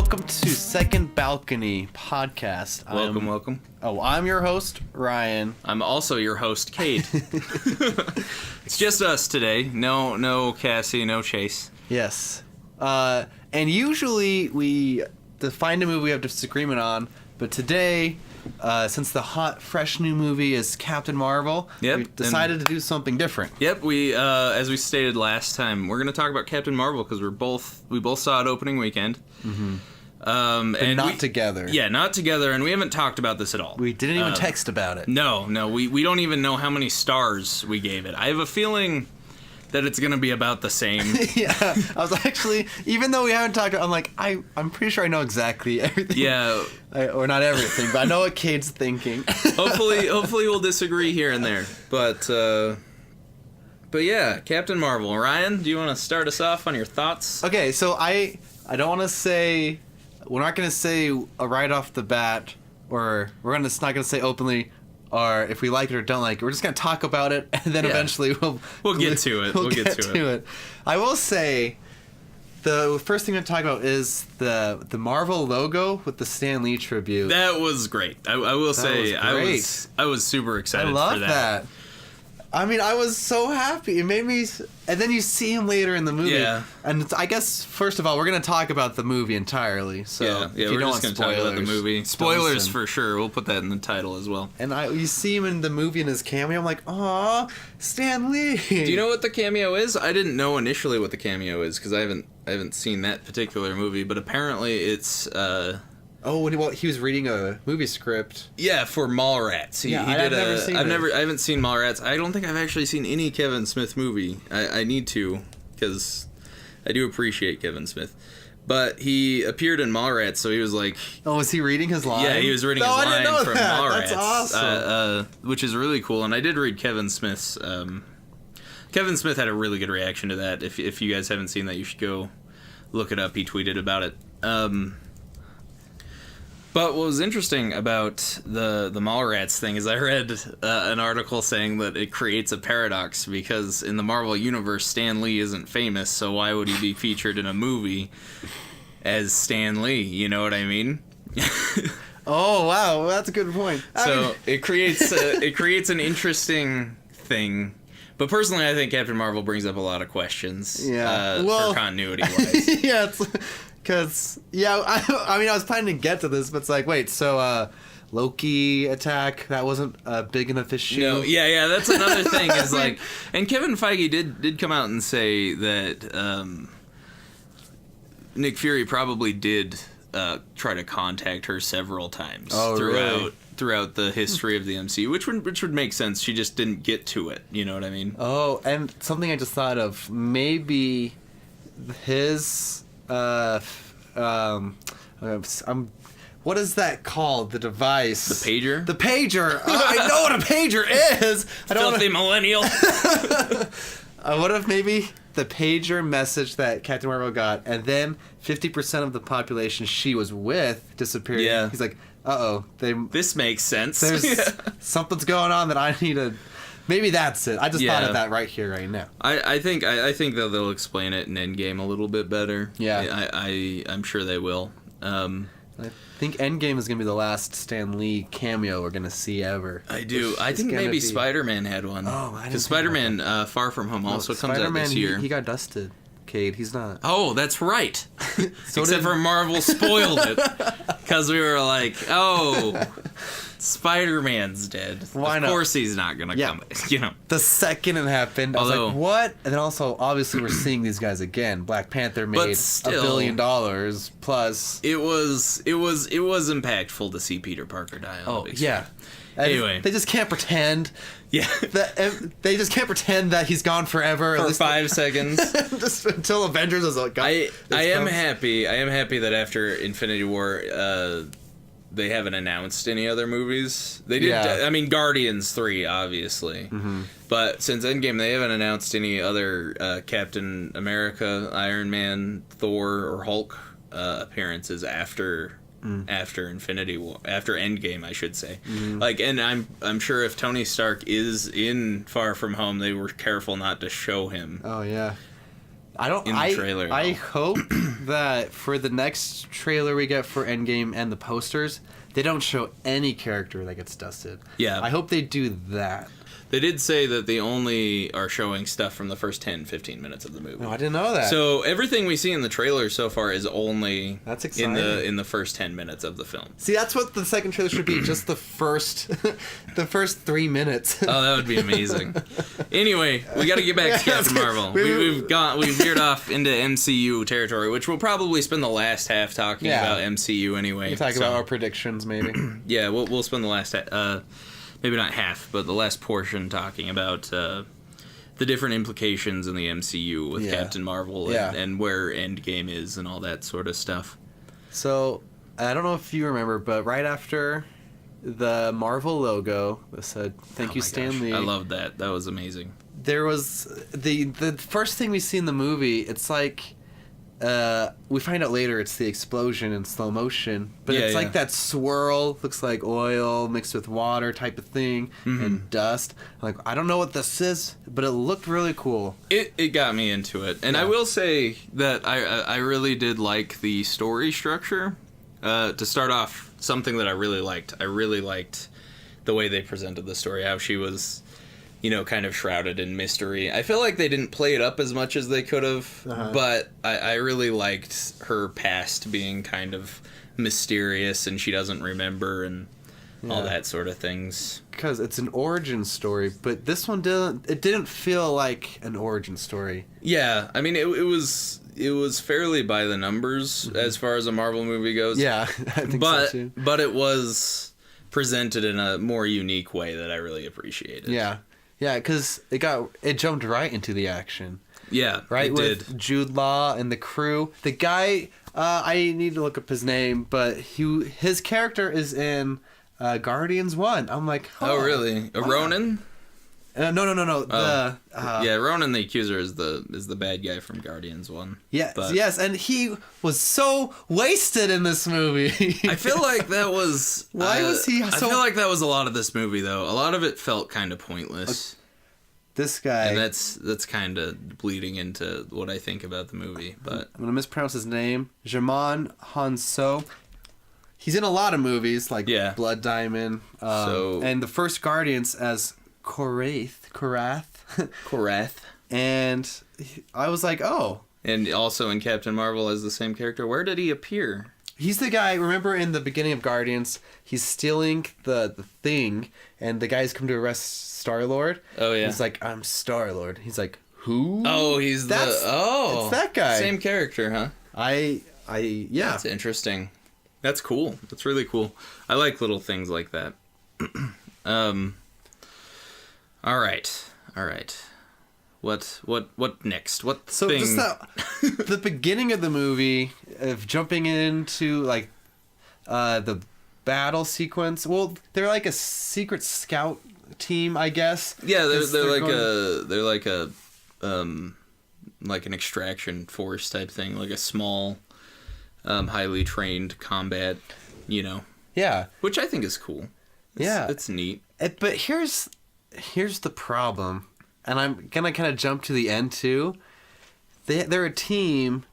welcome to Second Balcony Podcast. Welcome. Oh, I'm your host, Ryan. I'm also your host, Cade. It's just us today. No Cassie, no Chase. Yes. And usually we find a movie we have disagreement on, but today, since the hot, fresh new movie is Captain Mar-Vel, we decided to do something different. Yep, we as we stated last time, we're going to talk about Captain Mar-Vel because we both saw it opening weekend. Mm-hmm. And not together. Yeah, not together, and we haven't talked about this at all. We didn't even text about it. No, we don't even know how many stars we gave it. I have a feeling that it's going to be about the same. Yeah, I was actually, even though we haven't talked, I'm like, I'm pretty sure I know exactly everything. Yeah. Or not everything, but I know what Cade's thinking. Hopefully we'll disagree here and there. But yeah, Captain Mar-Vel. Ryan, do you want to start us off on your thoughts? Okay, so I don't want to say, we're not going to say right off the bat, or we're not going to say openly, or if we like it or don't like it. We're just going to talk about it, and then eventually we'll get to it. We'll get to it. I will say, the first thing to talk about is the Mar-Vel logo with the Stan Lee tribute. That was great. I will say I was super excited for that. I love that. I mean, I was so happy. It made me... And then you see him later in the movie. Yeah. And I guess, first of all, we're going to talk about the movie entirely. So yeah, we're just going to talk about the movie. Spoilers for sure. We'll put that in the title as well. And you see him in the movie in his cameo. I'm like, aw, Stan Lee. Do you know what the cameo is? I didn't know initially what the cameo is because I haven't seen that particular movie. But apparently it's... Oh, he was reading a movie script. Yeah, for Mallrats. I've never seen it. I haven't seen Mallrats. I don't think I've actually seen any Kevin Smith movie. I need to, because I do appreciate Kevin Smith. But he appeared in Mallrats, so he was like... Oh, was he reading his line? Yeah, he was reading his line from Mallrats. That's awesome. Which is really cool, and I did read Kevin Smith's... Kevin Smith had a really good reaction to that. If you guys haven't seen that, you should go look it up. He tweeted about it. But what was interesting about the Mallrats thing is I read an article saying that it creates a paradox because in the Marvel Universe, Stan Lee isn't famous, so why would he be featured in a movie as Stan Lee? You know what I mean? Oh, wow. Well, that's a good point. It creates an interesting thing. But personally, I think Captain Mar-Vel brings up a lot of questions for continuity-wise. Yeah, because, I mean, I was planning to get to this, but it's like, wait, so Loki attack, that wasn't a big enough issue? No, yeah, that's another thing. Is like, and Kevin Feige did come out and say that Nick Fury probably did try to contact her several times throughout the history of the MCU, which would make sense. She just didn't get to it. You know what I mean? Oh, and something I just thought of, maybe his... what is that called? The device. The pager? The pager! I know what a pager is! Filthy millennial! What if maybe the pager message that Captain Marvel got, and then 50% of the population she was with disappeared? Yeah. He's like, uh-oh. This makes sense. There's something's going on that I need to... Maybe that's it. I just thought of that right here, right now. I think that they'll explain it in Endgame a little bit better. Yeah. I'm sure they will. I think Endgame is going to be the last Stan Lee cameo we're going to see ever. I do. I think maybe Spider-Man had one. Oh, I didn't because Spider-Man Far From Home also comes out this year. He got dusted. Cade, he's not. Oh, that's right. Except for Marvel spoiled it. Because we were like, oh... Spider-Man's dead. Why not? Of course he's not going to come. You know. The second it happened, I was like, what? And then also, obviously, we're seeing these guys again. Black Panther made $1 billion plus. It was impactful to see Peter Parker die on the big screen. Anyway. They just can't pretend. Yeah. They just can't pretend that he's gone forever. For 5 seconds. Just until Avengers is like... I am happy that after Infinity War... they haven't announced any other movies. They did. I mean, Guardians 3, obviously. Mm-hmm. But since Endgame, they haven't announced any other Captain America, Iron Man, Thor, or Hulk appearances after Infinity War, after Endgame, I should say. Mm-hmm. Like, and I'm sure if Tony Stark is in Far From Home, they were careful not to show him. Oh yeah. the trailer. I hope that for the next trailer we get for Endgame and the posters, they don't show any character that gets dusted. Yeah. I hope they do that. They did say that they only are showing stuff from the first 10, 15 minutes of the movie. No, I didn't know that. So everything we see in the trailer so far is only that's exciting. in the first 10 minutes of the film. See, that's what the second trailer should be, just the first 3 minutes. Oh, that would be amazing. Anyway, we got to get back to Captain Marvel. We've veered off into MCU territory, which we'll probably spend the last half talking about MCU anyway. We'll talk about our predictions, maybe. Yeah, we'll spend the last maybe not half, but the last portion talking about the different implications in the MCU with Captain Marvel and where Endgame is and all that sort of stuff. So, I don't know if you remember, but right after the Marvel logo that said, "Thank you, Stan Lee." I loved that. That was amazing. There was the first thing we see in the movie, it's like... we find out later it's the explosion in slow motion, but it's like that swirl, looks like oil mixed with water type of thing, and dust. Like, I don't know what this is, but it looked really cool. It got me into it, and I will say that I really did like the story structure. To start off, something that I really liked. I really liked the way they presented the story, how she was, kind of shrouded in mystery. I feel like they didn't play it up as much as they could have, but I really liked her past being kind of mysterious and she doesn't remember and all that sort of things. Because it's an origin story, but this one didn't feel like an origin story. Yeah, I mean, it was fairly by the numbers as far as a Marvel movie goes. Yeah, I think so too. But it was presented in a more unique way that I really appreciated. Yeah. Yeah, because it jumped right into the action. Yeah, right, it with did. Jude Law and the crew. The guy, I need to look up his name, but his character is in Guardians 1. I'm like, oh really? A Ronan? No. Oh. Ronan the Accuser is the bad guy from Guardians 1. Yes, and he was so wasted in this movie. I feel like that was... Why was he so... I feel like that was a lot of this movie, though. A lot of it felt kind of pointless. This guy... And that's kind of bleeding into what I think about the movie, but... I'm going to mispronounce his name. Jamon Hanso. He's in a lot of movies, like Blood Diamond, and the first Guardians as... Korath. And I was like, oh. And also in Captain Marvel as the same character. Where did he appear? He's the guy, remember in the beginning of Guardians, he's stealing the thing, and the guys come to arrest Star-Lord. Oh, yeah. He's like, I'm Star-Lord. He's like, who? Oh, it's that guy. Same character, huh? Yeah. That's interesting. That's cool. That's really cool. I like little things like that. All right. What next? What thing? Just the beginning of the movie of jumping into like the battle sequence. Well, they're like a secret scout team, I guess. Yeah, they're like an extraction force type thing, like a small, highly trained combat. Yeah, which I think is cool. It's neat. But here's the problem, and I'm gonna kind of jump to the end too. They're a team.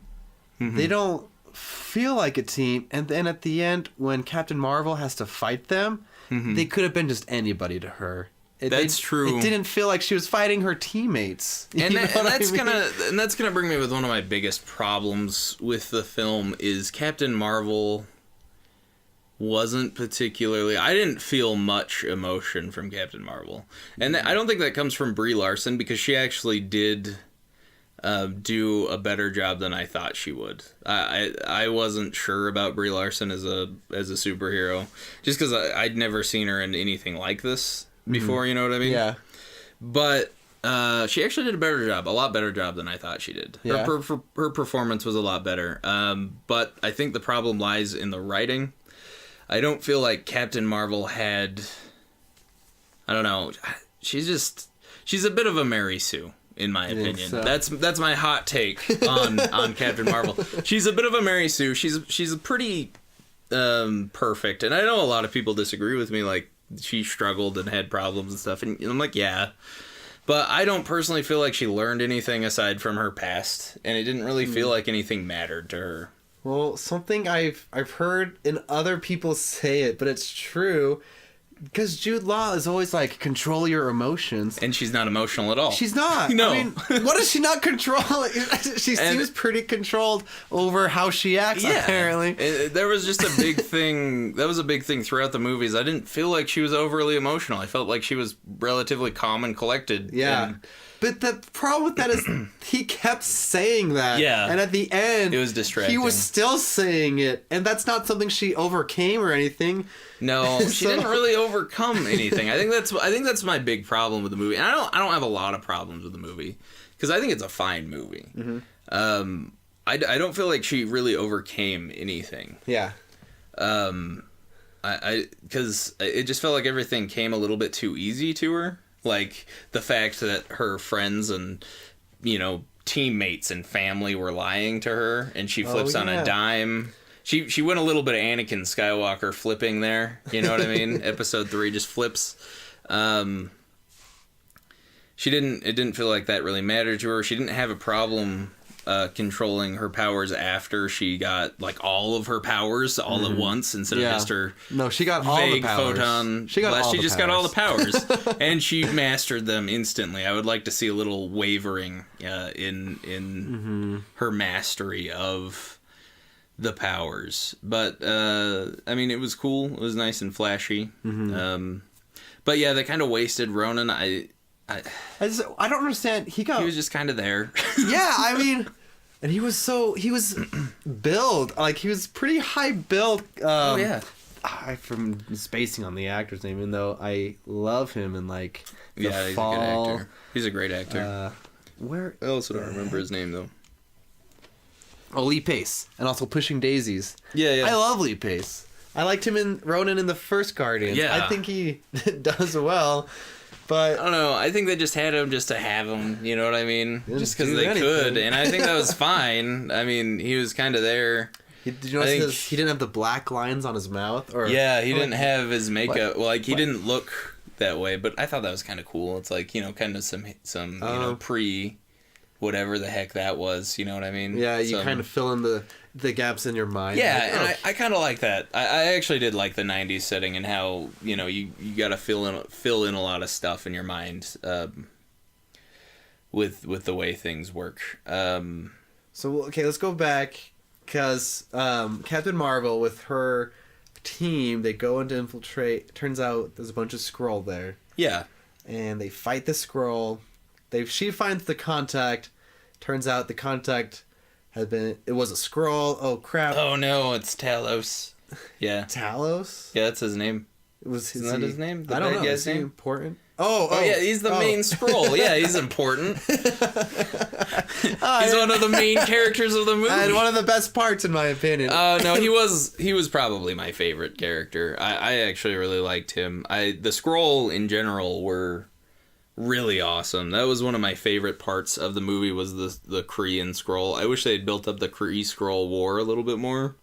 Mm-hmm. They don't feel like a team, and then at the end, when Captain Marvel has to fight them, they could have been just anybody to her. That's true. It didn't feel like she was fighting her teammates. And that's gonna bring me with one of my biggest problems with the film is Captain Marvel wasn't particularly... I didn't feel much emotion from Captain Marvel. And I don't think that comes from Brie Larson, because she actually did do a better job than I thought she would. I wasn't sure about Brie Larson as a superhero, just because I'd never seen her in anything like this before, you know what I mean? Yeah. But she actually did a lot better job than I thought she did. Yeah. Her performance was a lot better. But I think the problem lies in the writing. I don't feel like Captain Marvel had... I don't know. She's a bit of a Mary Sue, in my opinion. So. That's my hot take on Captain Marvel. She's a bit of a Mary Sue. She's a pretty perfect. And I know a lot of people disagree with me, like she struggled and had problems and stuff. And I'm like, yeah. But I don't personally feel like she learned anything aside from her past, and it didn't really feel like anything mattered to her. Well, something I've heard in other people say it, but it's true. Because Jude Law is always like, control your emotions. And she's not emotional at all. She's not. No. I mean, what is she not controlling? She seems pretty controlled over how she acts, apparently. There was just a big thing. That was a big thing throughout the movies. I didn't feel like she was overly emotional. I felt like she was relatively calm and collected. Yeah. But the problem with that is he kept saying that. Yeah. And at the end, it was distracting. He was still saying it. And that's not something she overcame or anything. No, she didn't really overcome anything. I think that's my big problem with the movie. And I don't have a lot of problems with the movie because I think it's a fine movie. Mm-hmm. I don't feel like she really overcame anything. Yeah. Because it just felt like everything came a little bit too easy to her. Like the fact that her friends and, teammates and family were lying to her, and she flips on a dime. She went a little bit of Anakin Skywalker flipping there. You know what I mean? Episode 3 just flips. It didn't feel like that really mattered to her. She didn't have a problem controlling her powers after she got like all of her powers all at once instead of just her she got all the powers. Photon she got all she the just powers. got all the powers and she mastered them instantly. I would like to see a little wavering in her mastery of the powers, but it was cool. It was nice and flashy. But yeah, they kind of wasted Ronan. I don't understand. He was just kind of there. Yeah, I mean, and he was build, like he was pretty high build. I'm spacing on the actor's name, even though I love him and like he's a good actor. He's a great actor. Where I also don't remember his name though. Oh, Lee Pace, and also Pushing Daisies. Yeah. I love Lee Pace. I liked him in Ronan in the first Guardians. Yeah. I think he does well. But I don't know. I think they just had him just to have him. You know what I mean? Just because they anything. could, and I think that was fine. I mean, he was kind of there. Did you notice he didn't have the black lines on his mouth? Or he didn't have his makeup. He didn't look that way. But I thought that was kind of cool. It's like kind of some pre whatever the heck that was. You know what I mean? Yeah, you kind of fill in the gaps in your mind. Yeah, and I kind of like that. I actually did like the 90s setting and how, you got to fill in a lot of stuff in your mind with the way things work. So, okay, let's go back because Captain Mar-Vel with her team, they go in to infiltrate. Turns out there's a bunch of Skrull there. Yeah. And they fight the Skrull. She finds the contact. Turns out the contact it was a Skrull. Oh crap! Oh no, it's Talos. Yeah. Talos? Yeah, that's his name. Isn't that his name? I don't know. Is he important? Oh yeah, he's the main Skrull. Yeah, he's important. He's one of the main characters of the movie. And one of the best parts, in my opinion. No, he was probably my favorite character. I actually really liked him. The Skrull in general were really awesome. That was one of my favorite parts of the movie was the Kree and Skrull. I wish they had built up the Kree Skrull war a little bit more.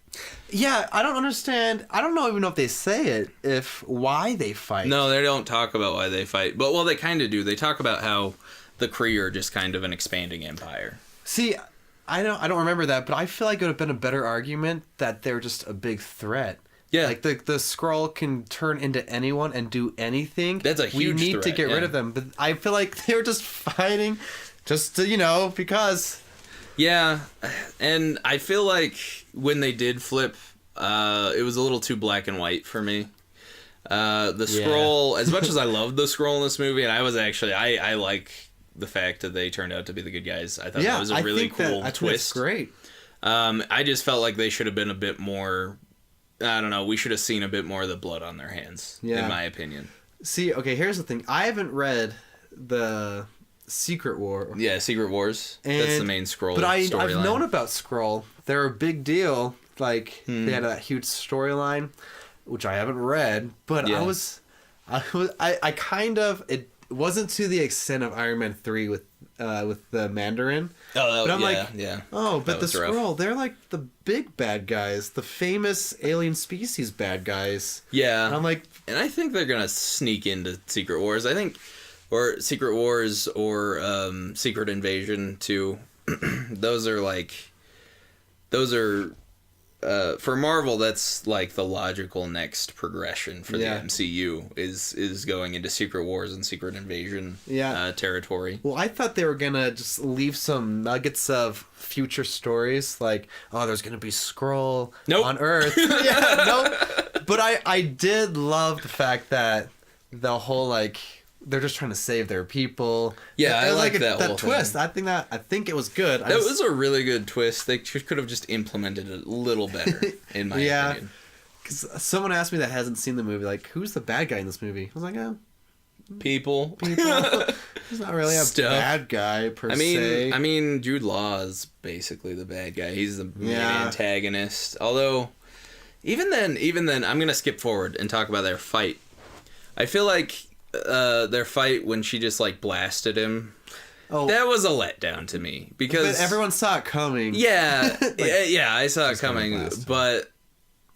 Yeah, I don't understand. I don't even know if they say it, why they fight. No, they don't talk about why they fight. But well, they kind of do. They talk about how the Kree are just kind of an expanding empire. See, I don't remember that, but I feel like it would have been a better argument that they're just a big threat. Yeah. Like, the Skrull can turn into anyone and do anything. That's a huge We need threat, to get rid of them. But I feel like they were just fighting just to, because... Yeah, and I feel like when they did flip, it was a little too black and white for me. The Skrull, as much as I loved the Skrull in this movie, and I was actually... I like the fact that they turned out to be the good guys. I thought that was a really cool twist. That's great. I just felt like they should have been a bit more... I don't know. We should have seen a bit more of the blood on their hands, in my opinion. See, okay, here's the thing. I haven't read the Secret War. Yeah, Secret Wars. That's the main Skrull But I've storyline. known about Skrull. They're a big deal. Like, they had a huge storyline, which I haven't read. But I kind of... It wasn't to the extent of Iron Man 3 with the Mandarin. Oh, but I'm but the Skrull, they're like the big bad guys, the famous alien species bad guys. Yeah. And I'm like... And I think they're going to sneak into Secret Wars. I think or Secret Wars or Secret Invasion 2. Those are for Marvel, that's like the logical next progression for the MCU is going into Secret Wars and Secret Invasion territory. Well, I thought they were gonna just leave some nuggets of future stories, like, oh, there's gonna be Skrull on Earth. But I did love the fact that the whole, like, they're just trying to save their people. Yeah, I like that whole twist. Thing. I think it was good. That was a really good twist. They could have just implemented it a little better, in my opinion. Because someone asked me that hasn't seen the movie, like, who's the bad guy in this movie? I was like, oh, people. He's not really a bad guy per se. I mean, Jude Law is basically the bad guy. He's the main antagonist. Although, even then, I'm gonna skip forward and talk about their fight. I feel like their fight when she just like blasted him, that was a letdown to me, because but everyone saw it coming. Yeah, I saw it coming, but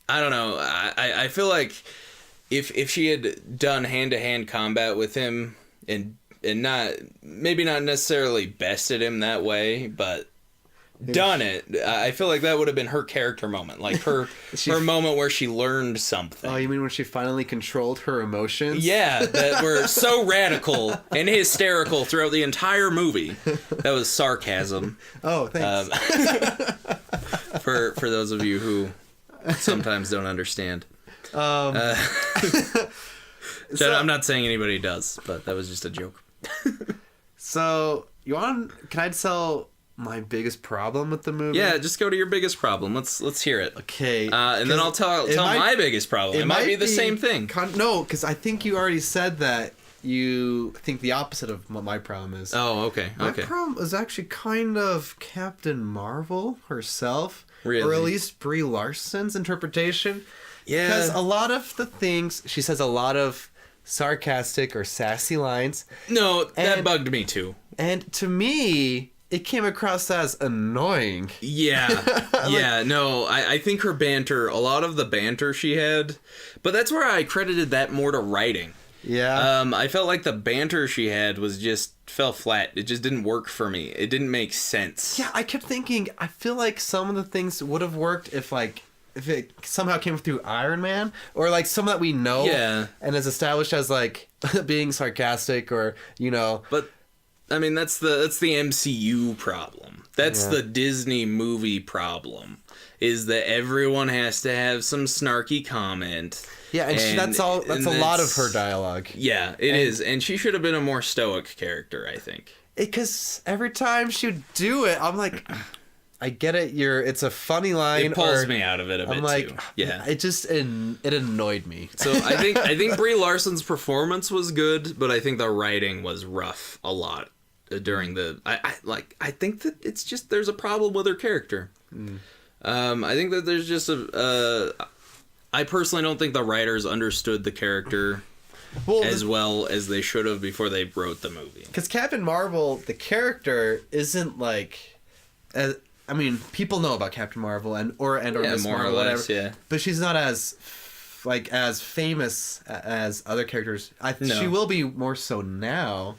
I don't know. I feel like if she had done hand-to-hand combat with him and not necessarily bested him that way, but done it, I feel like that would have been her character moment, like her moment where she learned something. Oh, you mean when she finally controlled her emotions? Yeah, that were so radical and hysterical throughout the entire movie. That was sarcasm. Oh, thanks. For those of you who sometimes don't understand. I'm not saying anybody does, but that was just a joke. So, can I tell my biggest problem with the movie? Yeah, just go to your biggest problem. Let's hear it. Okay. And then I'll tell my biggest problem. It might be the same thing. No, because I think you already said that you think the opposite of what my problem is. Oh, okay. My problem is actually kind of Captain Marvel herself. Really? Or at least Brie Larson's interpretation. Yeah. Because a lot of the things, she says a lot of sarcastic or sassy lines. No, that bugged me too. And to me, it came across as annoying. Yeah. No, I think her banter, a lot of the banter she had, but that's where I credited that more to writing. Yeah. I felt like the banter she had fell flat. It just didn't work for me. It didn't make sense. Yeah, I kept thinking, I feel like some of the things would have worked if it somehow came through Iron Man, or like some that we know and is established as like being sarcastic, or, you know. But I mean, that's the MCU problem. That's the Disney movie problem, is that everyone has to have some snarky comment. Yeah, and that's a lot of her dialogue. Yeah, it is. And she should have been a more stoic character, I think. Because every time she would do it, I'm like, I get it. It's a funny line. It pulls me out of it a bit, like, too. Yeah. It annoyed me. So I think Brie Larson's performance was good, but I think the writing was rough a lot during the. I think that it's just there's a problem with her character. I think that there's just I personally don't think the writers understood the character as well as they should have before they wrote the movie. Because Captain Marvel, the character, isn't like, I mean, people know about Captain Marvel or Miss Marvel, whatever. Yeah. But she's not as famous as other characters. She will be more so now.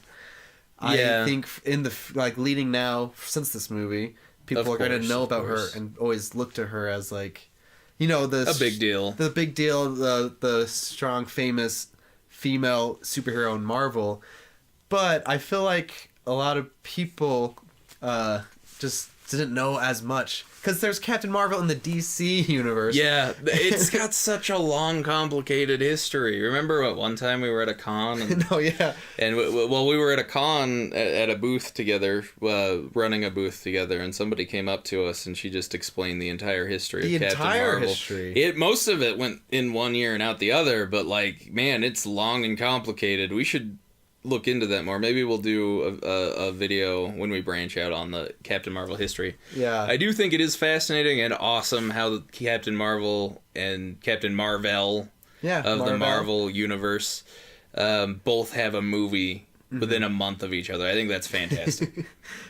Yeah. I think in the leading now since this movie, people are going to know about her and always look to her as like, you know, a big deal. The big deal, the strong, famous female superhero in Marvel. But I feel like a lot of people just didn't know as much. Because there's Captain Marvel in the DC universe. Yeah, it's got such a long, complicated history. Remember one time we were at a con? And, no, yeah. And we were at a con at a booth together, running a booth together, and somebody came up to us and she just explained the entire history of Captain Marvel. The entire history. Most of it went in one ear and out the other, but like, man, it's long and complicated. We should look into that more. Maybe we'll do a video when we branch out on the Captain Marvel history. Yeah. I do think it is fascinating and awesome how Captain Marvel and Captain Mar-Vel the Marvel universe both have a movie within a month of each other. I think that's fantastic.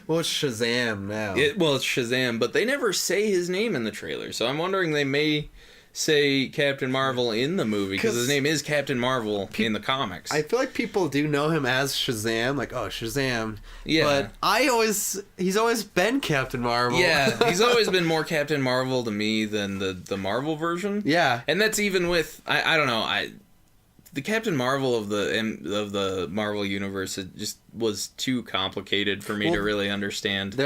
Well, it's Shazam now. It's Shazam, but they never say his name in the trailer, so I'm wondering they may say Captain Marvel in the movie because his name is Captain Marvel in the comics. I feel like people do know him as Shazam, like, oh, Shazam. Yeah. But he's always been Captain Marvel. Yeah, he's always been more Captain Marvel to me than the Marvel version. Yeah. And that's even with, I don't know, the Captain Marvel of the Marvel universe, it just was too complicated for me to really understand.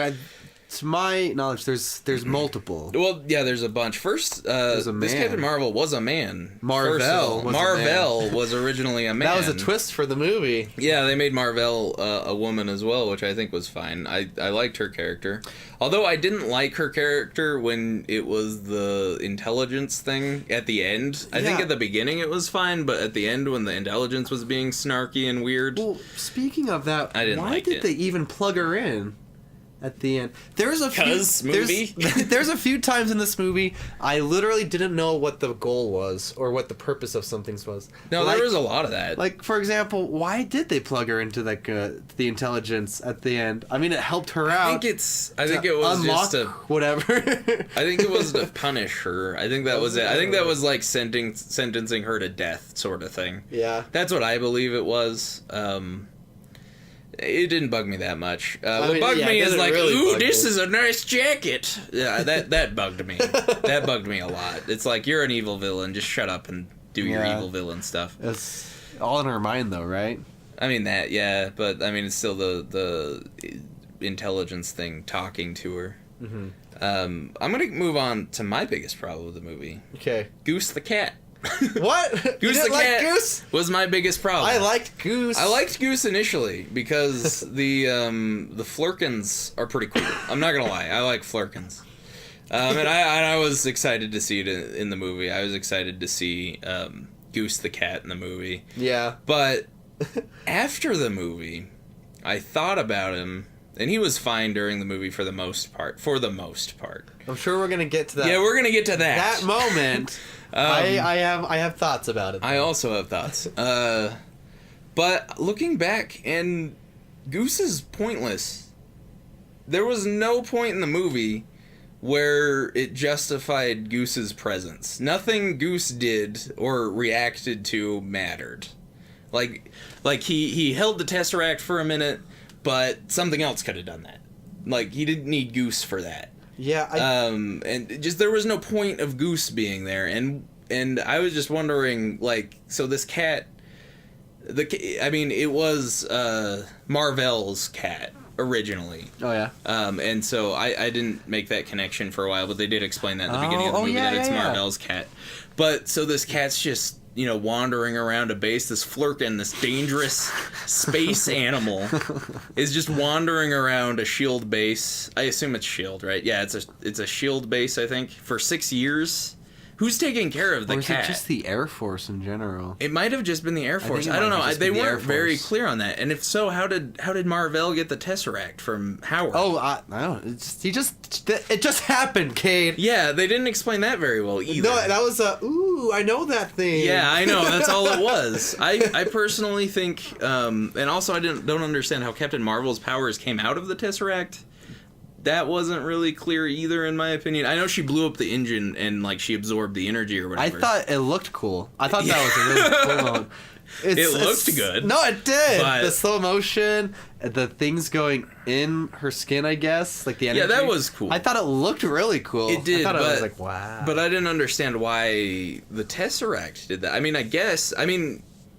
To my knowledge, there's multiple. Well, yeah, there's a bunch. First, this Captain Marvel was a man. Mar-Vel was originally a man. That was a twist for the movie. Yeah, they made Mar-Vel a woman as well, which I think was fine. I liked her character. Although I didn't like her character when it was the intelligence thing at the end. I think at the beginning it was fine, but at the end when the intelligence was being snarky and weird. Well, speaking of that, why did they even plug her in? At the end, there's a few times in this movie I literally didn't know what the goal was or what the purpose of some things was. No, there was a lot of that. Like, for example, why did they plug her into the intelligence at the end? I mean, it helped her out. I think it was unlock just whatever. I think it was to punish her. I think that was it. I think that was like sentencing her to death, sort of thing. Yeah, that's what I believe it was. It didn't bug me that much. What bugged me is like, ooh, this is a nice jacket. Yeah, that bugged me. That bugged me a lot. It's like, you're an evil villain. Just shut up and do your evil villain stuff. It's all in her mind, though, right? I mean, but I mean, it's still the intelligence thing talking to her. Mm-hmm. I'm going to move on to my biggest problem with the movie. Okay. Goose the cat. What? Goose the cat Goose? Was my biggest problem. I liked Goose. I liked Goose initially because the Flurkins are pretty cool. I'm not gonna lie, I like Flurkins. And I was excited to see it in the movie. I was excited to see Goose the cat in the movie. Yeah. But after the movie, I thought about him. And he was fine during the movie for the most part. I'm sure we're gonna get to that. Yeah, we're gonna get to that. That moment. I have thoughts about it. I also have thoughts. But looking back, and Goose is pointless. There was no point in the movie where it justified Goose's presence. Nothing Goose did or reacted to mattered. Like he held the Tesseract for a minute. But something else could have done that. Like, he didn't need Goose for that. Yeah. And just there was no point of Goose being there. And I was just wondering, like, so this cat, it was Mar-Vel's cat originally. Oh, yeah. And so I didn't make that connection for a while, but they did explain that in the beginning of the movie that it's Mar-Vel's cat. But so this cat's just, wandering around a base. This Flurkin, this dangerous space animal, is just wandering around a shield base. I assume it's shield, right? Yeah, it's a shield base, I think, for 6 years. Who's taking care of the cat? Or is it just the Air Force in general? It might have just been the Air Force. I don't know. They weren't very clear on that. And if so, how did Mar-Vel get the Tesseract from Howard? Oh, I don't know. It just happened, Cade. Yeah, they didn't explain that very well either. No, that was I know that thing. Yeah, I know. That's all it was. I personally think, and also I don't understand how Captain Marvel's powers came out of the Tesseract. That wasn't really clear either, in my opinion. I know she blew up the engine and she absorbed the energy or whatever. I thought it looked cool. I thought that was a really cool moment. It looked good. No, it did. The slow motion, the things going in her skin, I guess, like the energy. Yeah, that was cool. I thought it looked really cool. It did. I thought it was like, wow. But I didn't understand why the Tesseract did that. I mean,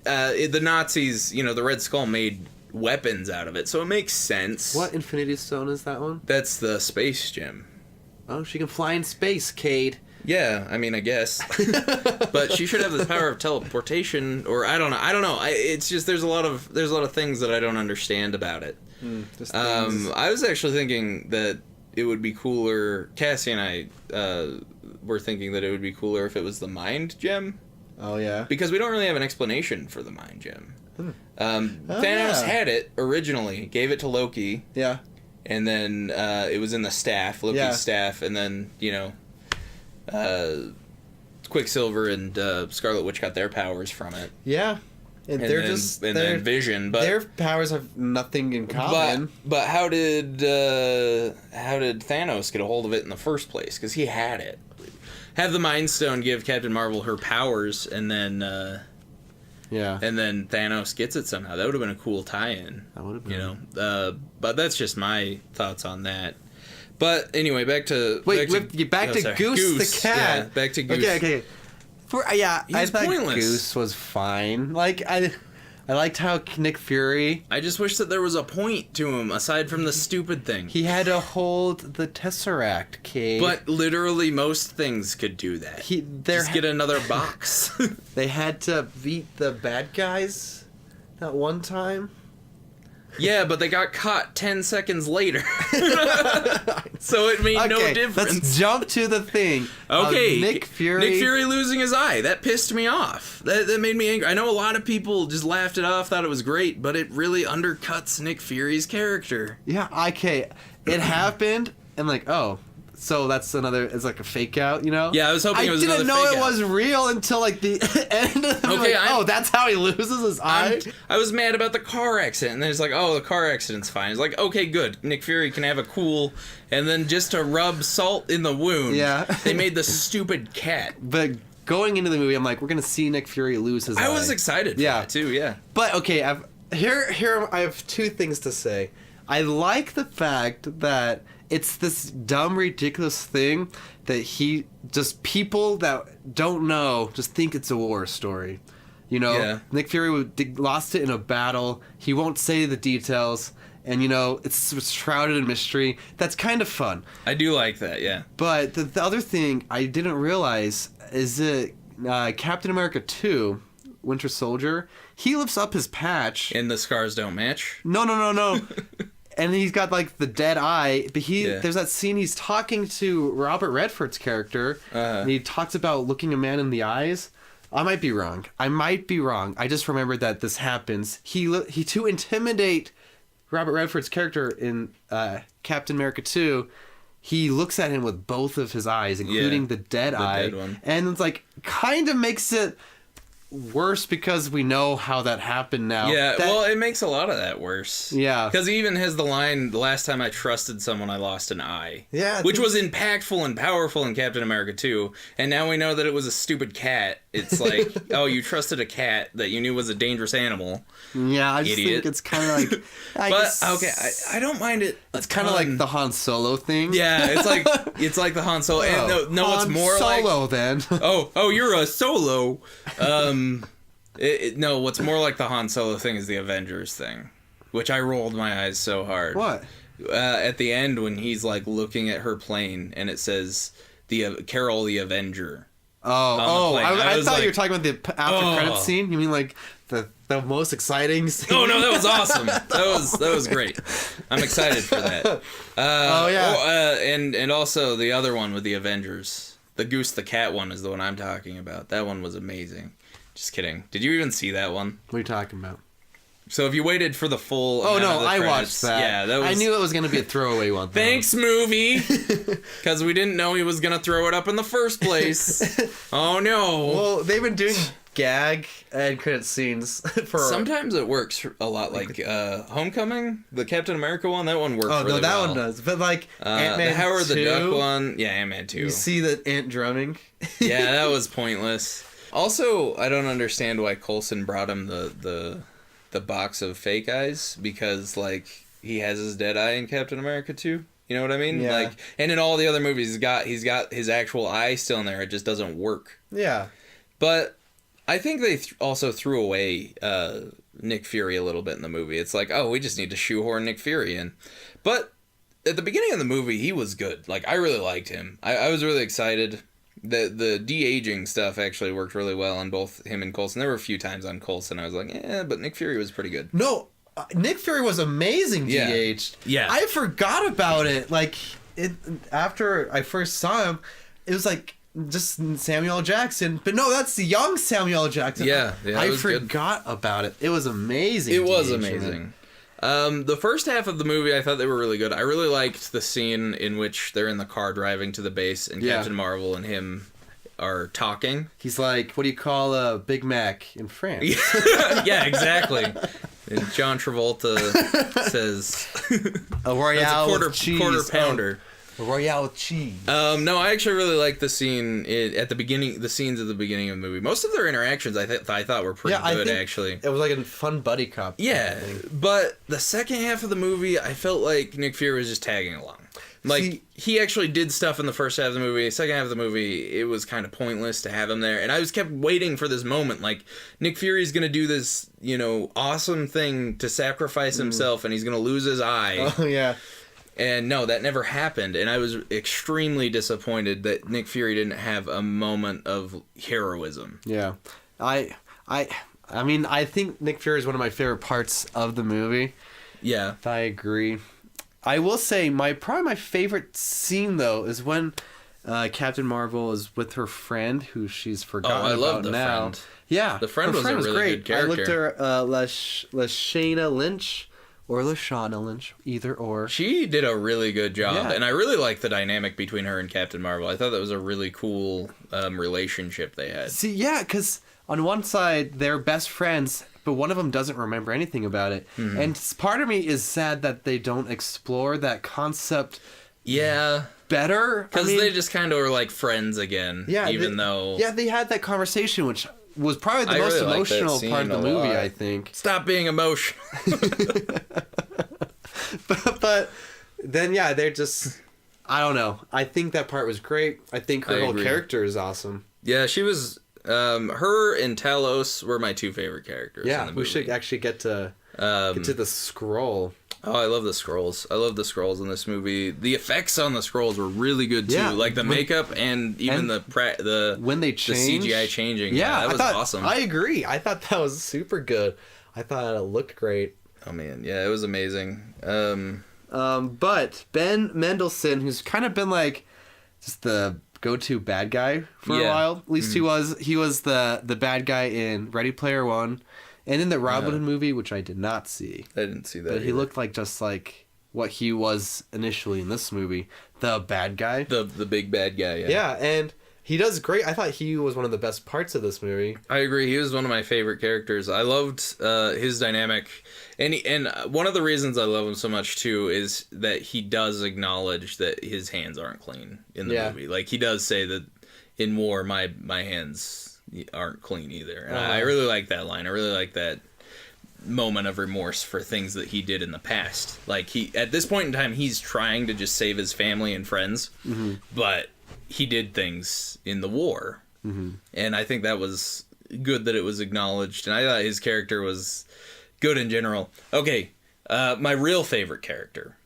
the Nazis, the Red Skull made weapons out of it, so it makes sense. What Infinity Stone is that one? That's the space gem. Oh, she can fly in space, Cade. Yeah, I mean, I guess. But she should have the power of teleportation, or I don't know. It's just there's a lot of things that I don't understand about it. I was actually thinking that it would be cooler. Cassie and I were thinking that it would be cooler if it was the mind gem. Oh yeah. Because we don't really have an explanation for the mind gem. Thanos had it originally, gave it to Loki. Yeah. And then it was in the staff, Loki's staff, and then, Quicksilver and Scarlet Witch got their powers from it. Yeah. And then Vision, but their powers have nothing in common. But how did Thanos get a hold of it in the first place? Because he had it. have the Mind Stone give Captain Marvel her powers, and then and then Thanos gets it somehow. That would have been a cool tie-in. That would have been. You know, but that's just my thoughts on that. But anyway, back to Goose the cat. Yeah, back to Goose. Okay. I thought pointless. Goose was fine. Like I liked how Nick Fury. I just wish that there was a point to him aside from the stupid thing. He had to hold the Tesseract key. But literally, most things could do that. Just get another box. They had to beat the bad guys that one time. Yeah, but they got caught 10 seconds later. So it made no difference. Let's jump to the thing. Okay. Nick Fury losing his eye. That pissed me off. That made me angry. I know a lot of people just laughed it off, thought it was great, but it really undercuts Nick Fury's character. Yeah, okay. It happened, and like, oh, so that's it's like a fake out, you know? Yeah, I was hoping it was another fake out. I didn't know it was real until like the end of the movie. That's how he loses his eye? I was mad about the car accident, and then it's like, oh, the car accident's fine. It's like, okay, good. Nick Fury can have a cool, and then just to rub salt in the wound, they made the stupid cat. But going into the movie, I'm like, we're going to see Nick Fury lose his eye. I was excited for that too, yeah. But, okay, here I have two things to say. I like the fact that it's this dumb, ridiculous thing that people that don't know just think it's a war story. You know, Nick Fury lost it in a battle. He won't say the details. And, you know, it's shrouded in mystery. That's kind of fun. I do like that, yeah. But the other thing I didn't realize is that Captain America 2, Winter Soldier, he lifts up his patch. And the scars don't match? No. And he's got, like, the dead eye. But there's that scene he's talking to Robert Redford's character. And he talks about looking a man in the eyes. I might be wrong. I just remembered that this happens. He to intimidate Robert Redford's character in Captain America 2, he looks at him with both of his eyes, including the dead eye. And it's, like, kind of makes it worse because we know how that happened now. Yeah, well, it makes a lot of that worse. Yeah. Because he even has the line, the last time I trusted someone, I lost an eye. Yeah. Which was impactful and powerful in Captain America 2. And now we know that it was a stupid cat. It's like, oh, you trusted a cat that you knew was a dangerous animal. Yeah, I just think it's kind of like... I don't mind it. It's kind of like the Han Solo thing. Yeah, it's like the Han Solo. And it's more like... Solo, then. oh, you're a Solo. What's more like the Han Solo thing is the Avengers thing, which I rolled my eyes so hard. What? At the end when he's like looking at her plane and it says Carol the Avenger. I thought you were talking about the after credits scene. You mean like the most exciting scene? Oh no, that was awesome. That was great. I'm excited for that. And also the other one with the Avengers, the Goose the Cat one is the one I'm talking about. That one was amazing. Just kidding. Did you even see that one? What are you talking about? So if you waited for the full... Oh, no, I watched that. Yeah, that was... I knew it was going to be a throwaway one. Thanks, movie! Because we didn't know he was going to throw it up in the first place. Oh, no. Well, they've been doing gag and credit scenes for... Sometimes it works a lot. Like Homecoming, the Captain America one, that one worked really well. that one does. But like Ant-Man the Howard 2, the Duck one... Yeah, Ant-Man 2. You see the ant drumming? Yeah, that was pointless. Also, I don't understand why Coulson brought him the box of fake eyes, because like he has his dead eye in Captain America 2. You know what I mean? Yeah. Like, and in all the other movies, he's got his actual eye still in there. It just doesn't work. Yeah. But I think they also threw away Nick Fury a little bit in the movie. It's like, oh, we just need to shoehorn Nick Fury in. But at the beginning of the movie, he was good. Like, I really liked him. I was really excited. The de-aging stuff actually worked really well on both him and Coulson. There were a few times on Coulson I was like, but Nick Fury was pretty good. No, Nick Fury was amazing de-aged. Yeah. I forgot about it. Like, after I first saw him, it was like just Samuel L. Jackson. But no, that's the young Samuel L. Jackson. Yeah, I forgot about it. It was amazing. It was amazing. The first half of the movie, I thought they were really good. I really liked the scene in which they're in the car driving to the base and Captain Marvel and him are talking. He's like, what do you call a Big Mac in France? Yeah, exactly. And John Travolta says, a Royale that's a quarter pounder. Royale with cheese. No, I actually really like the scene at the beginning. The scenes at the beginning of the movie. Most of their interactions, I thought were pretty good. Actually, it was like a fun buddy cop. Yeah, but the second half of the movie, I felt like Nick Fury was just tagging along. Like, he actually did stuff in the first half of the movie. Second half of the movie, it was kind of pointless to have him there. And I was kept waiting for this moment. Like, Nick Fury's going to do this, awesome thing to sacrifice himself, and he's going to lose his eye. Oh, yeah. And no, that never happened. And I was extremely disappointed that Nick Fury didn't have a moment of heroism. Yeah. I mean, I think Nick Fury is one of my favorite parts of the movie. Yeah. I agree. I will say probably my favorite scene though is when Captain Marvel is with her friend who she's forgotten about now. Friend. Yeah, the friend was a really great. Good character. I looked at her Lashana Lynch or Lashana Lynch, either or. She did a really good job, and I really liked the dynamic between her and Captain Marvel. I thought that was a really cool relationship they had. See, yeah, because on one side they're best friends, but one of them doesn't remember anything about it. Mm-hmm. And part of me is sad that they don't explore that concept better. Because they just kind of were like friends again. Yeah, though... Yeah, they had that conversation, which was probably the most emotional part of the movie, I think. Stop being emotional. but then, they're just... I don't know. I think that part was great. I think her whole character is awesome. Yeah, she was... her and Talos were my two favorite characters. Yeah, in the movie. We should actually get to the scroll. Oh, I love the scrolls. I love the scrolls in this movie. The effects on the scrolls were really good too. Yeah, like the makeup and even the when they changed, the CGI changing. Yeah, that was awesome. I agree. I thought that was super good. I thought it looked great. Oh man, yeah, it was amazing. But Ben Mendelsohn, who's kind of been like just the go-to bad guy for a while. At least he was the bad guy in Ready Player One, and in the Robin Hood movie, which I did not see. I didn't see that. But he looked like just like what he was initially in this movie, the bad guy, the big bad guy. Yeah. Yeah, and he does great. I thought he was one of the best parts of this movie. I agree. He was one of my favorite characters. I loved his dynamic. And one of the reasons I love him so much, too, is that he does acknowledge that his hands aren't clean in the movie. Like, he does say that in war, my hands aren't clean either. And I really like that line. I really like that moment of remorse for things that he did in the past. Like, at this point in time, he's trying to just save his family and friends. Mm-hmm. But he did things in the war. Mm-hmm. And I think that was good that it was acknowledged. And I thought his character was... good in general. Okay, my real favorite character.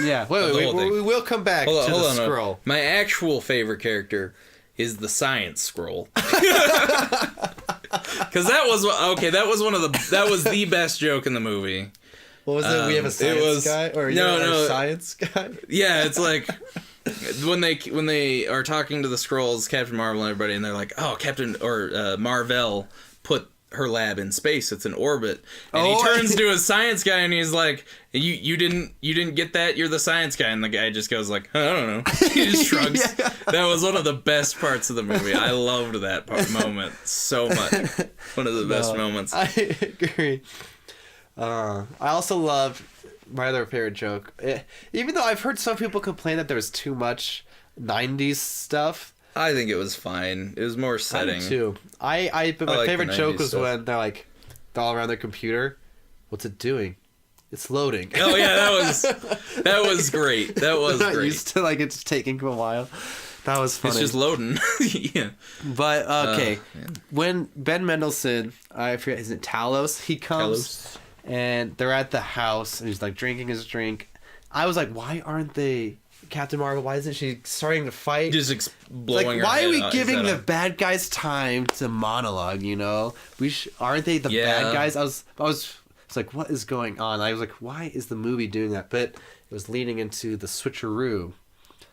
Yeah, wait, we will come back to the scroll. My actual favorite character is the science scroll. Because that was the best joke in the movie. What was it? We have a science guy, or no, science guy. Yeah, it's like when they are talking to the Skrulls, Captain Marvel and everybody, and they're like, "Oh, Mar-Vel put her lab in space. It's in orbit." And he turns to a science guy and he's like, you didn't get that? You're the science guy. And the guy just goes like, I don't know. He just shrugs. That was one of the best parts of the movie. I loved that moment so much. One of the best moments. I agree. I also loved my other favorite joke. Even though I've heard some people complain that there was too much 90s stuff, I think it was fine. It was more setting. I too. But my favorite joke was when they're like, they're all around their computer. What's it doing? It's loading. Oh yeah, that was great. That was not great. Used to like it's taking a while. That was funny. It's just loading. Yeah. But okay, when Ben Mendelsohn, I forget, is it Talos? He comes and they're at the house and he's like drinking his drink. I was like, why aren't they? Captain Marvel, why isn't she starting to fight? Just blowing her why head are we giving the bad guys time to monologue, aren't they the bad guys? I was like, what is going on? I was like, why is the movie doing that? But it was leading into the switcheroo.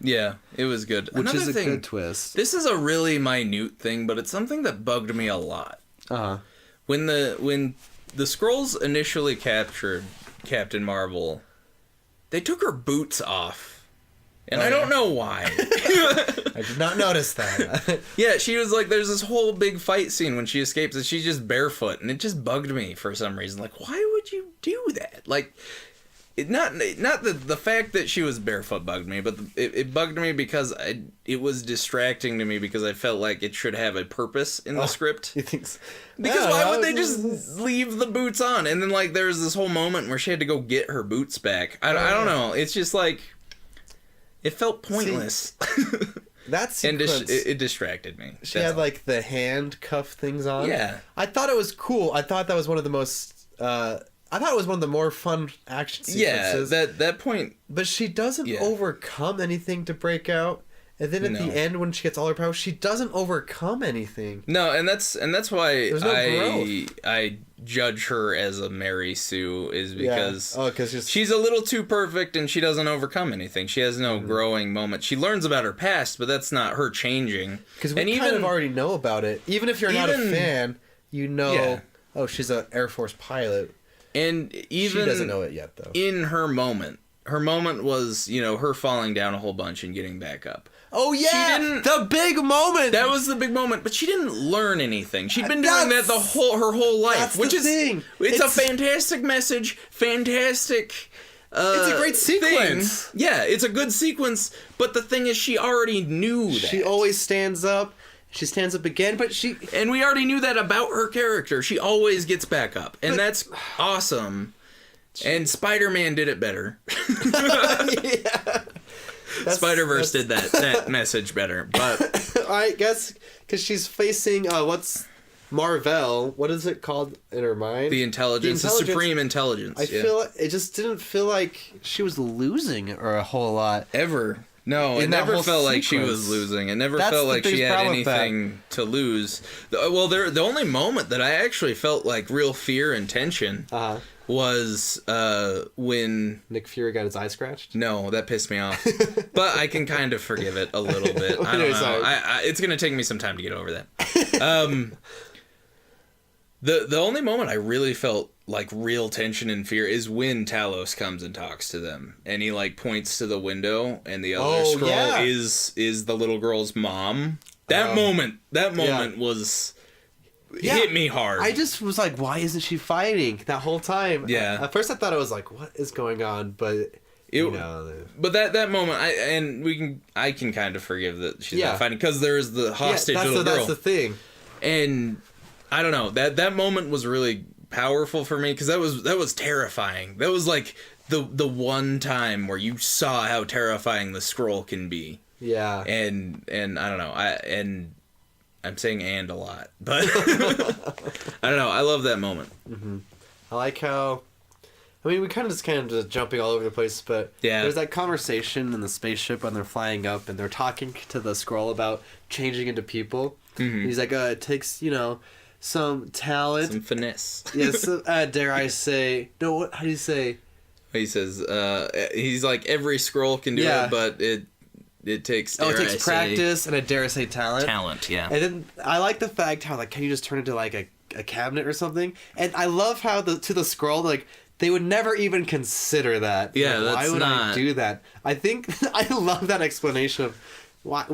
Yeah, it was good. Which is a good twist. This is a really minute thing, but it's something that bugged me a lot. Uh-huh. When the Skrulls initially captured Captain Marvel, they took her boots off. And I don't know why. I did not notice that. Yeah, she was like, there's this whole big fight scene when she escapes and she's just barefoot. And it just bugged me for some reason. Like, why would you do that? Like, not the fact that she was barefoot bugged me, but it bugged me because it was distracting to me because I felt like it should have a purpose in the script. You think so? Because why would they just leave the boots on? And then like there's this whole moment where she had to go get her boots back. I don't know. It's just like it felt pointless. That sequence, and it distracted me. She had like the handcuff things on. Yeah, I thought it was cool. I thought that was one of the most. I thought it was one of the more fun action sequences. Yeah, that point. But she doesn't overcome anything to break out. And then at the end, when she gets all her powers, she doesn't overcome anything. No, and that's why growth. I judge her as a Mary Sue is because she's a little too perfect and she doesn't overcome anything. She has no growing moment. She learns about her past, but that's not her changing. Because we kind of already know about it. Even if you're not a fan, you know, she's an Air Force pilot. And even she doesn't know it yet, though. In her moment was, her falling down a whole bunch and getting back up. Oh yeah, the big moment. That was the big moment, but she didn't learn anything. She'd been doing that her whole life, which is thing. It's a fantastic message, fantastic. It's a great sequence. Thing. Yeah, it's a good sequence, but the thing is, she already knew that. She always stands up. She stands up again, and we already knew that about her character. She always gets back up, and that's awesome. And Spider-Man did it better. Yeah. Spider-Verse did that message better, but I guess because she's facing what's Mar-Vel? What is it called in her mind? The supreme intelligence. I feel like it just didn't feel like she was losing or a whole lot ever. No, it never felt like she was losing. It never felt like she had anything to lose. Well, the only moment that I actually felt like real fear and tension was when Nick Fury got his eye scratched. No, that pissed me off. But I can kind of forgive it a little bit. I don't know. It's gonna take me some time to get over that. The only moment I really felt like real tension and fear is when Talos comes and talks to them, and he like points to the window, and the other scroll is the little girl's mom. That moment was hit me hard. I just was like, why isn't she fighting that whole time? Yeah. At first I thought it was like, what is going on? But but that moment, I can kind of forgive that she's not fighting because there's the hostage little girl. That's the thing. And I don't know, that moment was really powerful for me because that was terrifying. That was like the one time where you saw how terrifying the scroll can be. Yeah. And I don't know. I'm saying "and" a lot, but I don't know. I love that moment. Mm-hmm. I like how. I mean, we kind of just jumping all over the place, but there's that conversation in the spaceship when they're flying up and they're talking to the scroll about changing into people. Mm-hmm. He's like, it takes some talent, some finesse. Yes, dare I say? No, what? How do you say? He says, he's like every scroll can do it, but it takes. It takes practice and I dare say talent. Talent, yeah. And then I like the fact how can you just turn into like a cabinet or something? And I love how to the scroll they would never even consider that. Yeah, that's why would I do that? I think I love that explanation of why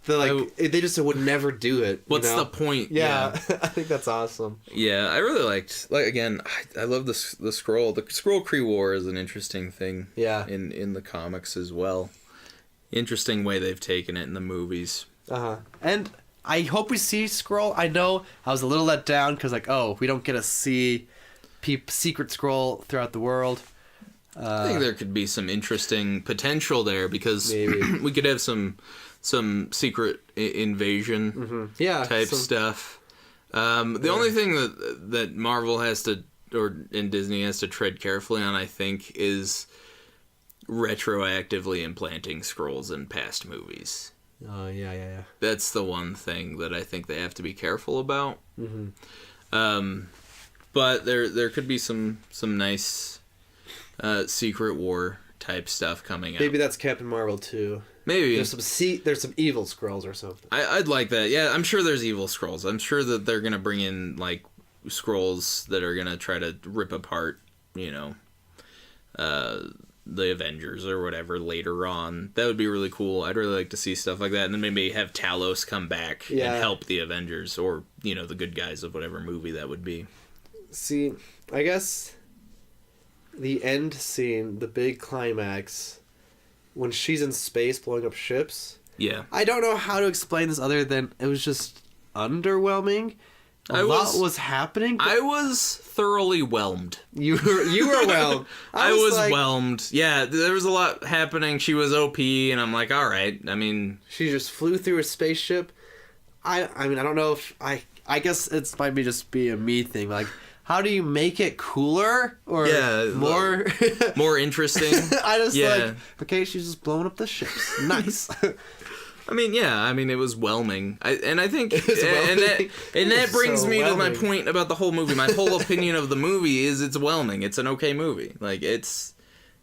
they just would never do it. What's the point? Yeah. I think that's awesome. Yeah, I really liked again. I love the scroll. The Skrull Kree War is an interesting thing. Yeah. In the comics as well. Interesting way they've taken it in the movies. And I hope we see Skrull. I know I was a little let down because we don't get to see secret Skrull throughout the world. I think there could be some interesting potential there because we could have some secret invasion type stuff. The only thing that Marvel has to, and Disney has to tread carefully on, I think, is retroactively implanting scrolls in past movies. Oh, yeah. That's the one thing that I think they have to be careful about. Mm-hmm. But there could be some nice Secret War type stuff coming out. Maybe that's Captain Marvel too. Maybe there's some evil Skrulls or something. I'd like that. Yeah, I'm sure there's evil Skrulls. I'm sure that they're gonna bring in Skrulls that are gonna try to rip apart, the Avengers or whatever later on. That would be really cool. I'd really like to see stuff like that, and then maybe have Talos come back and help the Avengers or the good guys of whatever movie that would be. See, I guess the end scene, the big climax, when she's in space blowing up ships. Yeah. I don't know how to explain this other than it was just underwhelming. A lot was happening. I was thoroughly whelmed. You were whelmed. I was whelmed. Yeah, there was a lot happening. She was OP, and I'm like, all right. I mean, she just flew through a spaceship. I mean, I don't know if I guess it's might be just be a me thing. Like, how do you make it cooler or more more interesting? I just okay, she's just blowing up the ships. Nice. I mean, it was whelming. I think, and that brings me to my point about the whole movie. My whole opinion of the movie is it's whelming. It's an okay movie. Like, it's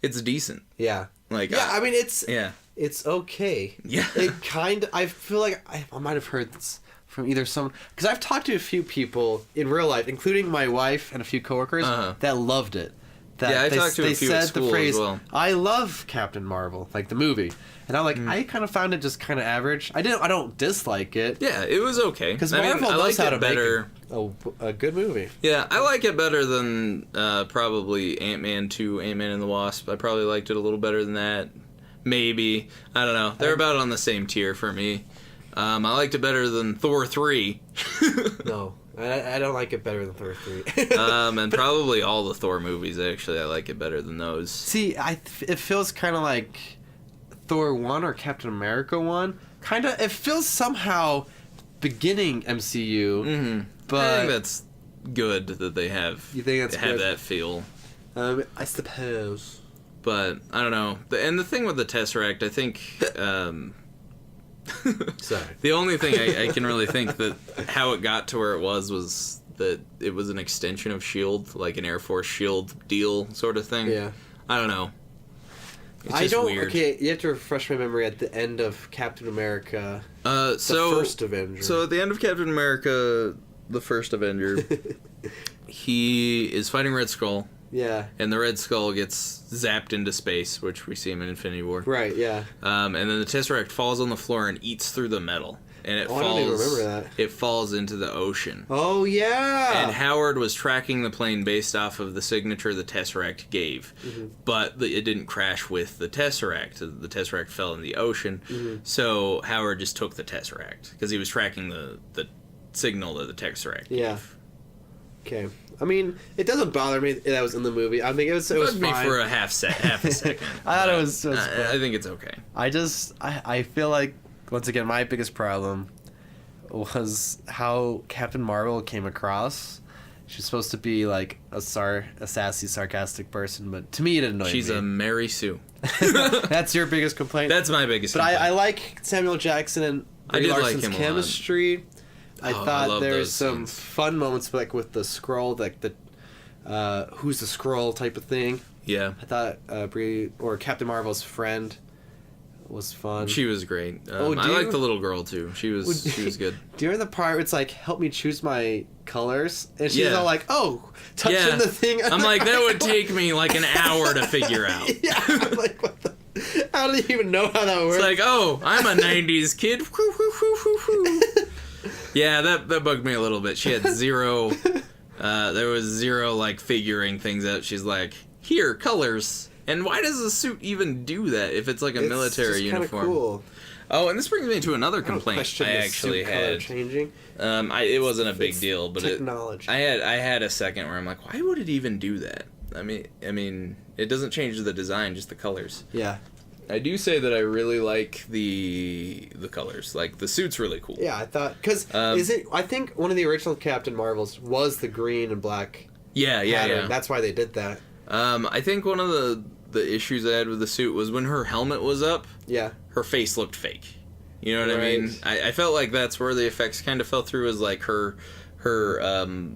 decent. Yeah. Like, I mean, it's okay. Yeah. I feel like I might have heard this from either someone, because I've talked to a few people in real life, including my wife and a few coworkers, that loved it. I talked to a few at school as well. I love Captain Marvel, like the movie. And I'm like, I kind of found it just kind of average. I don't dislike it. Yeah, it was okay. Because Marvel knows how to better. Make a good movie. Yeah, I like it better than probably Ant-Man 2, Ant-Man and the Wasp. I probably liked it a little better than that. Maybe. I don't know. They're about on the same tier for me. I liked it better than Thor 3. No. I don't like it better than Thor 3. And probably all the Thor movies, actually. I like it better than those. See, it feels kind of like Thor 1 or Captain America 1. Kind of, it feels somehow beginning MCU. Mm-hmm. But I think that's good that they have, have that feel. I suppose. But, I don't know. And the thing with the Tesseract, I think... Sorry. The only thing I can really think that how it got to where it was that it was an extension of S.H.I.E.L.D., like an Air Force S.H.I.E.L.D. deal sort of thing. Yeah. I don't know. It's just weird. Okay, you have to refresh my memory at the end of Captain America, the first Avenger. So at the end of Captain America, the first Avenger, he is fighting Red Skull. Yeah. And the Red Skull gets zapped into space, which we see him in Infinity War. Right, yeah. And then the Tesseract falls on the floor and eats through the metal. And it falls. I don't even remember that. It falls into the ocean. Oh, yeah! And Howard was tracking the plane based off of the signature the Tesseract gave. Mm-hmm. But it didn't crash with the Tesseract. The Tesseract fell in the ocean. Mm-hmm. So Howard just took the Tesseract. Because he was tracking the signal that the Tesseract gave. Okay. I mean, it doesn't bother me that was in the movie. I think it was fine. Me for a half a second. I thought it was I think it's okay. I feel like, once again, my biggest problem was how Captain Marvel came across. She's supposed to be like a sassy, sarcastic person, but to me it annoyed me. She's a Mary Sue. That's your biggest complaint? That's my biggest complaint. But I like Samuel Jackson and Brie Larson's chemistry. I thought there was some fun moments, like with the Skrull, like the who's the Skrull type of thing. Yeah. I thought Brie or Captain Marvel's friend was fun. She was great. I like the little girl too. She was good. During the part where it's like, help me choose my colors, and she's all like, touching the thing. I'm like, that would take me like an hour to figure out. Yeah. I'm like, what the? How do you even know how that works? It's like, I'm a '90s kid. Yeah, that bugged me a little bit. She had zero. There was zero like figuring things out. She's like, here, colors. And why does the suit even do that if it's like a military uniform? Cool. Oh, and this brings me to another complaint I actually had. Changing. It wasn't a big deal, but technology. I had a second where I'm like, why would it even do that? I mean, it doesn't change the design, just the colors. Yeah. I do say that I really like the colors. Like, the suit's really cool. Yeah, I thought... Because, I think one of the original Captain Marvels was the green and black pattern. That's why they did that. I think one of the issues I had with the suit was when her helmet was up, her face looked fake. You know what I mean? I felt like that's where the effects kind of fell through, is like her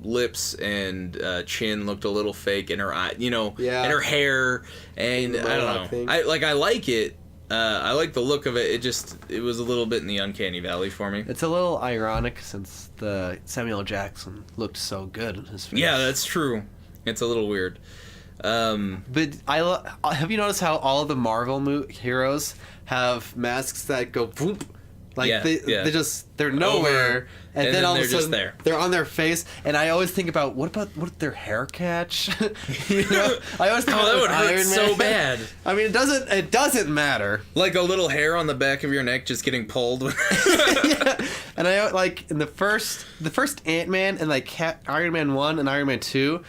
lips and chin looked a little fake, and her eye, and her hair, and I don't know. I like it. I like the look of it. It was a little bit in the uncanny valley for me. It's a little ironic since the Samuel Jackson looked so good in his face. Yeah, that's true. It's a little weird. But have you noticed how all of the Marvel heroes have masks that go boom, Like they're nowhere, and then all of a sudden they're on their face. And I always think about what if their hair catch? You know, I always think that would hurt so bad. I mean, it doesn't matter. Like a little hair on the back of your neck just getting pulled. Yeah. And I like in the first Ant-Man and like Iron Man 1 and Iron Man 2,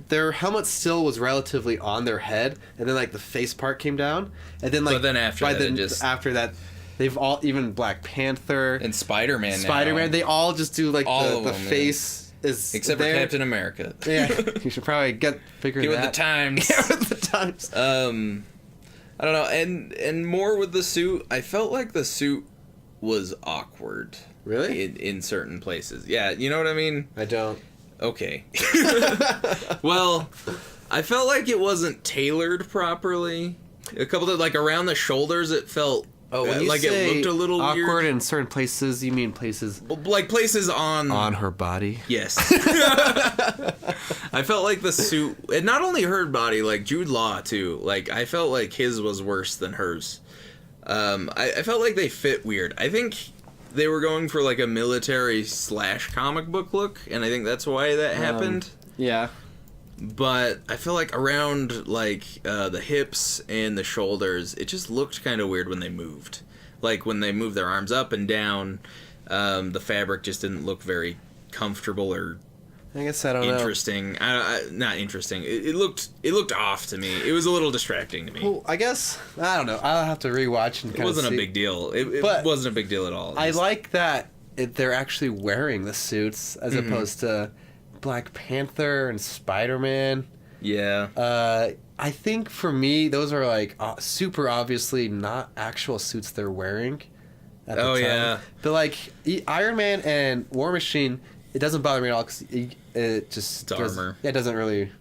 their helmet still was relatively on their head, and then like the face part came down, and then like but then after that. They've all, even Black Panther and Spider-Man, they all just do like the face is except for Captain America. Yeah, you should probably figure that. With the times. Get with the times. I don't know, and more with the suit. I felt like the suit was awkward. Really? In certain places. Yeah, you know what I mean? I don't. Okay. Well, I felt like it wasn't tailored properly. A couple of, like, around the shoulders, it felt when you like say it looked a little awkward weird. In certain places, you mean places like places on her body? Yes. I felt like the suit, and not only her body, like Jude Law too. Like I felt like his was worse than hers. I felt like they fit weird. I think they were going for like a military / comic book look, and I think that's why that happened. Yeah. But I feel like around like the hips and the shoulders, it just looked kind of weird when they moved. Like when they moved their arms up and down, the fabric just didn't look very comfortable or I guess I don't know. Interesting. Not interesting. It looked off to me. It was a little distracting to me. Well, I guess I don't know. I'll have to rewatch and. It wasn't a big deal. It wasn't a big deal at all. I like that they're actually wearing the suits as opposed to Black Panther and Spider-Man. Yeah. I think for me, those are like super obviously not actual suits they're wearing. At the time. Yeah. But like Iron Man and War Machine. It doesn't bother me at all because it just armor. It doesn't really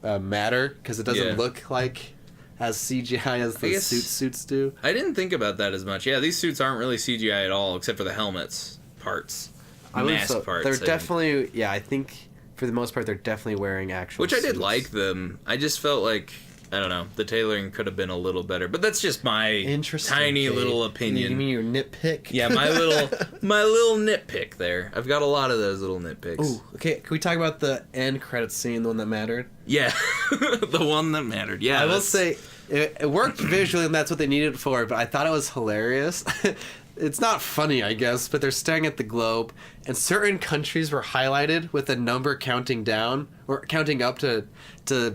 matter because it doesn't look like as CGI as the suits do. I didn't think about that as much. Yeah, these suits aren't really CGI at all, except for the helmets parts, mask parts. They're definitely I think for the most part they're definitely wearing actual. Which I did like them. I just felt like. I don't know. The tailoring could have been a little better, but that's just my tiny little opinion. You mean your nitpick? Yeah, my little nitpick there. I've got a lot of those little nitpicks. Ooh, okay. Can we talk about the end credits scene, the one that mattered? Yeah, the one that mattered. Yeah, I will say it worked visually, and that's what they needed it for. But I thought it was hilarious. It's not funny, I guess, but they're staring at the globe, and certain countries were highlighted with a number counting down or counting up to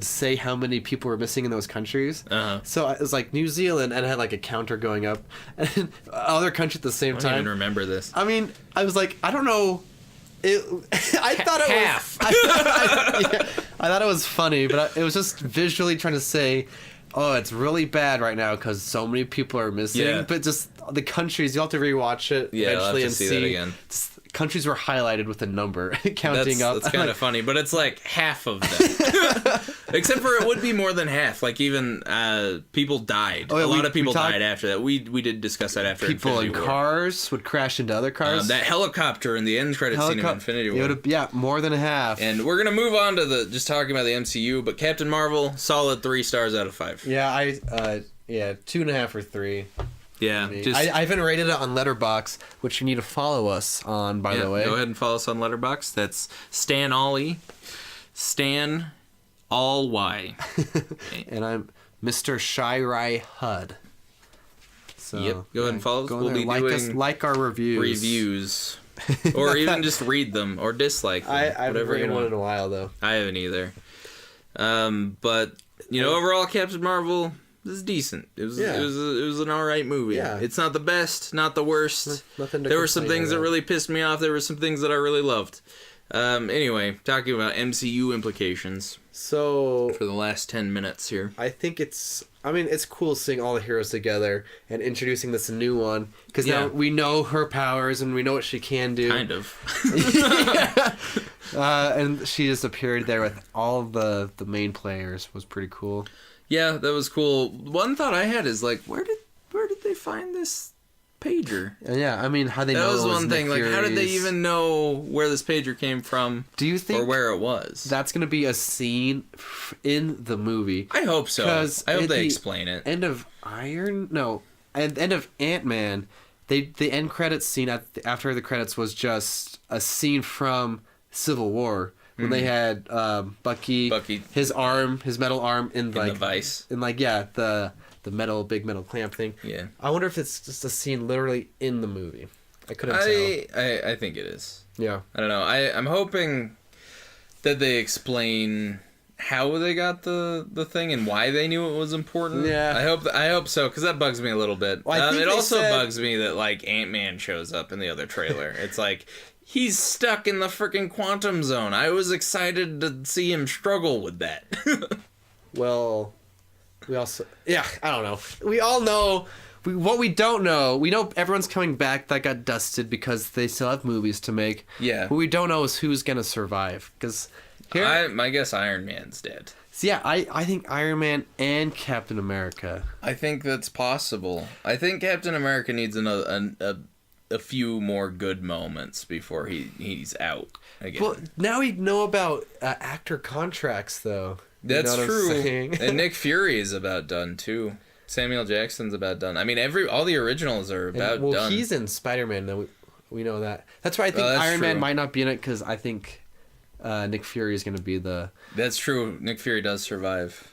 say how many people were missing in those countries. So it was like New Zealand, and it had like a counter going up, and other countries at the same time. I don't even remember this. I mean, I was like, I don't know. I thought it half. I thought it was funny, but it was just visually trying to say, oh, it's really bad right now because so many people are missing. Yeah. But just the countries, you'll have to rewatch it eventually and see that again. Countries were highlighted with a number counting up. That's kind of funny, but it's like half of them. Except for it would be more than half. Like even people died. A lot of people died after that. We did discuss that after people in cars would crash into other cars. That helicopter in the end credit scene of Infinity War. More than half. And we're gonna move on to just talking about the MCU. But Captain Marvel, solid 3 stars out of 5. Yeah, 2.5 or 3. Yeah, I haven't rated it on Letterboxd, which you need to follow us on, by the way. Go ahead and follow us on Letterboxd. That's Stan Ollie, Stan All Y, and I'm Mr. Shirai Hud. So go ahead and follow us. We'll be doing like our reviews, or even just read them or dislike them. I haven't read one in a while though. I haven't either. But overall, Captain Marvel. This is decent. It was an alright movie. Yeah. It's not the best, not the worst. Nothing to There were some things that really pissed me off. There were some things that I really loved. Anyway, talking about MCU implications. So for the last 10 minutes here. I think it's cool seeing all the heroes together and introducing this new one. Because now we know her powers and we know what she can do. Kind of. And she just appeared there with all the main players. Was pretty cool. Yeah, that was cool. One thought I had is like, where did they find this pager? Yeah, I mean, how they know that was it was one thing. Like, how did they even know where this pager came from? Do you think or where it was? That's going to be a scene in the movie? I hope so. I hope they explain it. End of Ant-Man, the end credits scene after the credits was just a scene from Civil War when they had Bucky, his metal arm in the vice, in the big metal clamp thing. Yeah. I wonder if it's just a scene literally in the movie. I couldn't tell. I think it is. Yeah. I don't know. I'm hoping that they explain how they got the thing and why they knew it was important. Yeah. I hope so, because that bugs me a little bit. Well, it also bugs me that like Ant-Man shows up in the other trailer. It's like he's stuck in the freaking quantum zone. I was excited to see him struggle with that. Well, I don't know. We all know. What we don't know, we know everyone's coming back that got dusted because they still have movies to make. Yeah. What we don't know is who's going to survive. Because I guess Iron Man's dead. So yeah, I think Iron Man and Captain America. I think that's possible. I think Captain America needs a few more good moments before he's out again. Well, now we know about actor contracts, though. That's true. And Nick Fury is about done, too. Samuel Jackson's about done. I mean, all the originals are about done. Well, he's in Spider-Man, though. We know that. That's why I think Iron Man might not be in it, because I think Nick Fury is going to be the... That's true. Nick Fury does survive.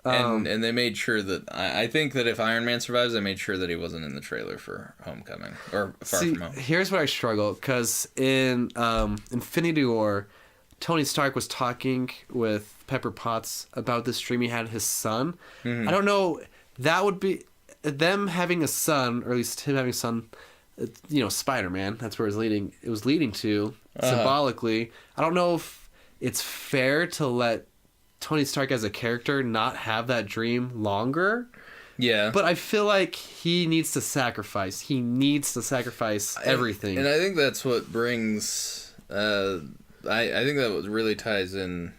And they made sure that... I think that if Iron Man survives, they made sure that he wasn't in the trailer for Homecoming. Or Far From Home. Here's where I struggle, because in Infinity War, Tony Stark was talking with Pepper Potts about this dream he had his son. Mm-hmm. I don't know... That would be them having a son, or at least him having a son. Spider-Man. That's where it was leading to symbolically. I don't know if it's fair to let Tony Stark as a character not have that dream longer. Yeah. But I feel like he needs to sacrifice. He needs to sacrifice everything. And I think that's what brings. I think that what really ties in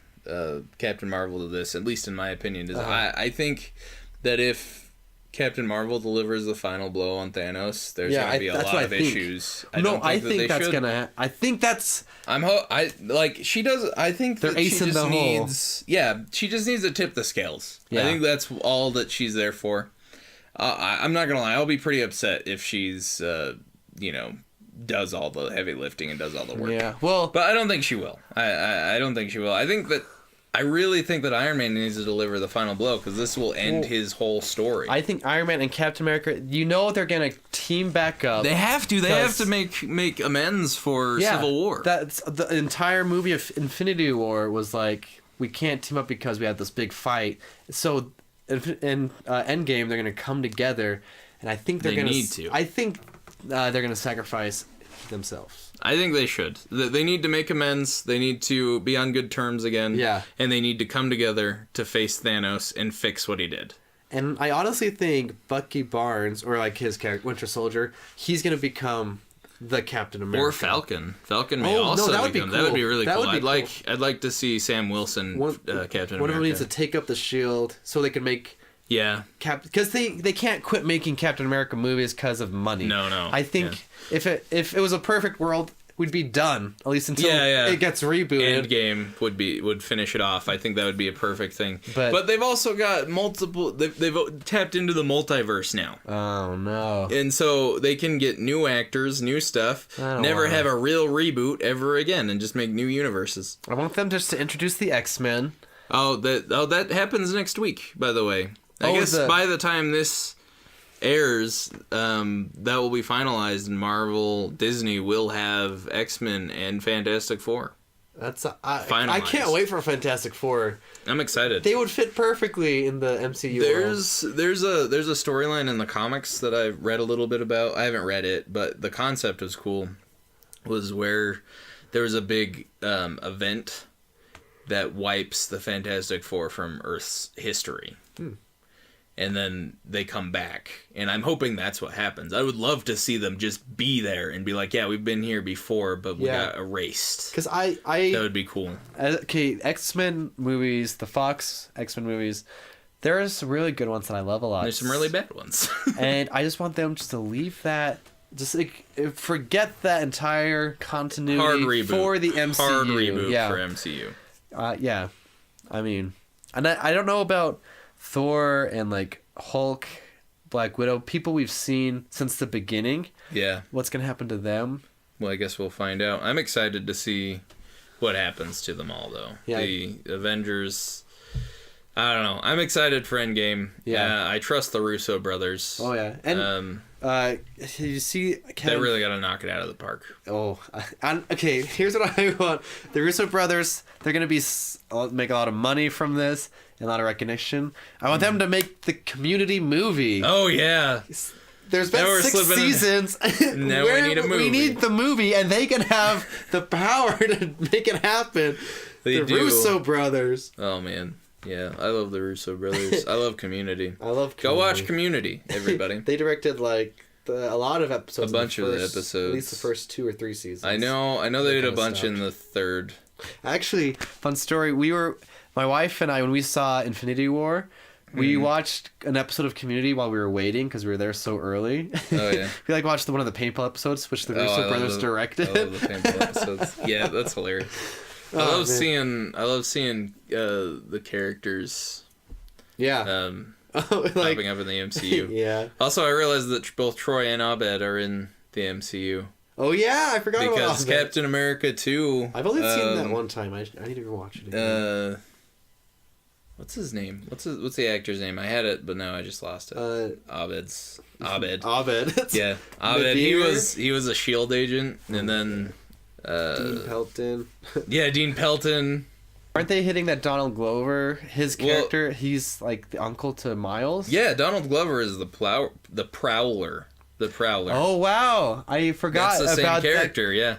Captain Marvel to this, at least in my opinion. Is I think that if Captain Marvel delivers the final blow on Thanos, there's going to be a lot of issues. I think that's going to... I think that's... she does... I think they're that she acing just the needs... hole. Yeah, she just needs to tip the scales. Yeah. I think that's all that she's there for. I'm not going to lie. I'll be pretty upset if she's, does all the heavy lifting and does all the work. Yeah, well... But I don't think she will. I don't think she will. I really think that Iron Man needs to deliver the final blow, because this will end his whole story. I think Iron Man and Captain America, they're going to team back up. They have to. They have to make amends for Civil War. That's the entire movie of Infinity War was like, we can't team up because we had this big fight. So in Endgame, they're going to come together, and I think they're going to... They need to. I think they're going to sacrifice themselves. I think they should. They need to make amends. They need to be on good terms again. Yeah. And they need to come together to face Thanos and fix what he did. And I honestly think Bucky Barnes, or like his character, Winter Soldier, he's going to become the Captain America. Or Falcon. Falcon may also that would become... Be cool. That would be really cool. I'd like to see Sam Wilson, Captain America. One of them needs to take up the shield so they can make... Yeah. Because they can't quit making Captain America movies because of money. No. I think if it was a perfect world, we'd be done, at least until it gets rebooted. Endgame would finish it off. I think that would be a perfect thing. But they've also got multiple... They've tapped into the multiverse now. Oh, no. And so they can get new actors, new stuff, never have a real reboot ever again, and just make new universes. I want them just to introduce the X-Men. That happens next week, by the way. I guess by the time this airs, that will be finalized, and Marvel Disney will have X-Men and Fantastic Four. Finalized. I can't wait for Fantastic Four. I'm excited. They would fit perfectly in the MCU world. There's a storyline in the comics that I read a little bit about. I haven't read it, but the concept was cool. Was where there was a big event that wipes the Fantastic Four from Earth's history. And then they come back. And I'm hoping that's what happens. I would love to see them just be there and be like, yeah, we've been here before, but we got erased. Because that would be cool. Okay, X-Men movies, the Fox X-Men movies, there are some really good ones that I love a lot. There's some really bad ones. And I just want them just to leave that... Just forget that entire continuity Hard reboot. For the MCU. Hard reboot for MCU. Yeah. I mean, and I don't know about... Thor and like Hulk, Black Widow, people we've seen since the beginning. Yeah. What's going to happen to them? Well, I guess we'll find out. I'm excited to see what happens to them all, though. Yeah. The Avengers, I don't know. I'm excited for Endgame. Yeah. I trust the Russo brothers. Oh, yeah. And you see... They really got to knock it out of the park. Oh. Okay, here's what I want. The Russo brothers, they're going to make a lot of money from this and a lot of recognition. I want them to make the Community movie. Oh, yeah. There's been 6 seasons. Now we need a movie. We need the movie, and they can have the power to make it happen. The Russo brothers. Oh, man. Yeah, I love the Russo brothers. I love Community. I love Community. Go watch Community, everybody. They directed, a lot of episodes. A bunch of the episodes. At least the first 2 or 3 seasons. I know they did a bunch in the third. Actually, fun story. My wife and I, when we saw Infinity War... We watched an episode of Community while we were waiting because we were there so early. Oh, yeah. We watched one of the paintball episodes, which the Russo brothers directed. I love the paintball episodes. Yeah, that's hilarious. I love seeing the characters. Yeah. Popping up in the MCU. Yeah. Also, I realized that both Troy and Abed are in the MCU. Oh yeah, I forgot about that. Because Captain America 2. I've only seen that one time. I need to go watch it again. What's his name? What's the actor's name? I had it, but now I just lost it. Abed. Yeah, Abed. He was a SHIELD agent, and then Dean Pelton. Yeah, Dean Pelton. Aren't they hitting that Donald Glover? His character, he's like the uncle to Miles. Yeah, Donald Glover is the Prowler. The Prowler. Oh wow, I forgot about that. That's the same character. Yeah.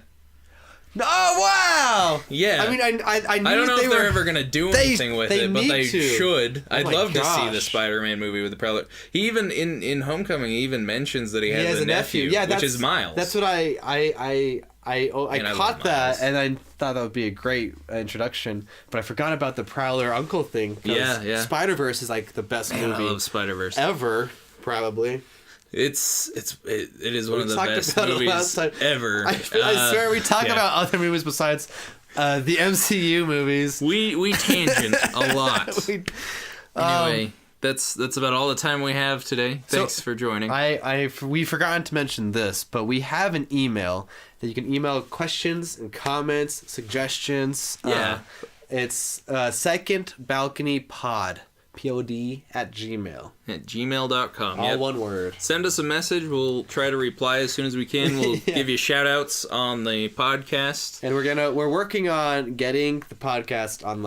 Oh wow! Yeah, I mean, I don't know if they're ever gonna do anything with it, but they should. Oh I'd love to see the Spider-Man movie with the Prowler. He even in Homecoming, he even mentions that he has a nephew, which is Miles. That's what I caught that, and I thought that would be a great introduction. But I forgot about the Prowler uncle thing. Yeah. Spider-Verse is like the best movie. I love Spider-Verse ever, probably. It is one of the best movies ever. I swear we talk about other movies besides the MCU movies. We tangent a lot. Anyway, that's about all the time we have today. Thanks for joining. We forgot to mention this, but we have an email that you can email questions and comments, suggestions. Yeah. It's Second Balcony Pod. POD at Gmail. At gmail.com. All one word. Send us a message. We'll try to reply as soon as we can. We'll give you shout outs on the podcast. And we're working on getting the podcast on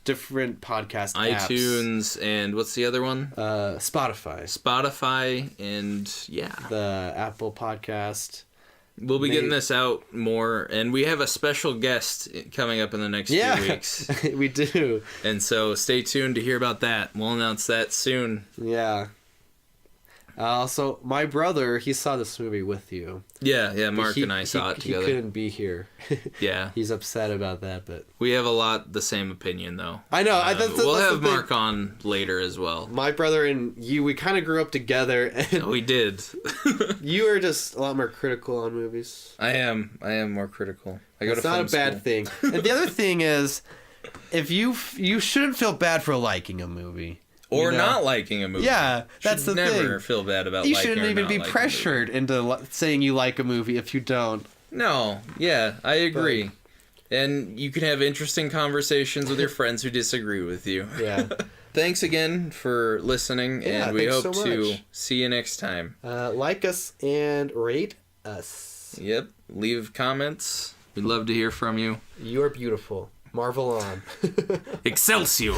different podcast apps. iTunes and what's the other one? Spotify. And the Apple Podcast. We'll be getting this out more, and we have a special guest coming up in the next few weeks. We do. And so stay tuned to hear about that. We'll announce that soon. Yeah. Also, my brother, he saw this movie with you. Yeah, Mark and I saw it together. He couldn't be here. Yeah. He's upset about that, but... We have a lot the same opinion, though. I know. We'll have Mark on later as well. My brother and you, we kind of grew up together. And we did. You are just a lot more critical on movies. I am more critical. It's not a bad thing. And the other thing is, if you shouldn't feel bad for liking a movie. Or not liking a movie. Yeah, that's the thing. You never feel bad about liking or not liking a movie. You shouldn't even be pressured into saying you like a movie if you don't. No, yeah, I agree. And you can have interesting conversations with your friends who disagree with you. Yeah. Thanks again for listening, and we hope to see you next time. Like us and rate us. Yep. Leave comments. We'd love to hear from you. You are beautiful. Mar-Vel on. Excelsior!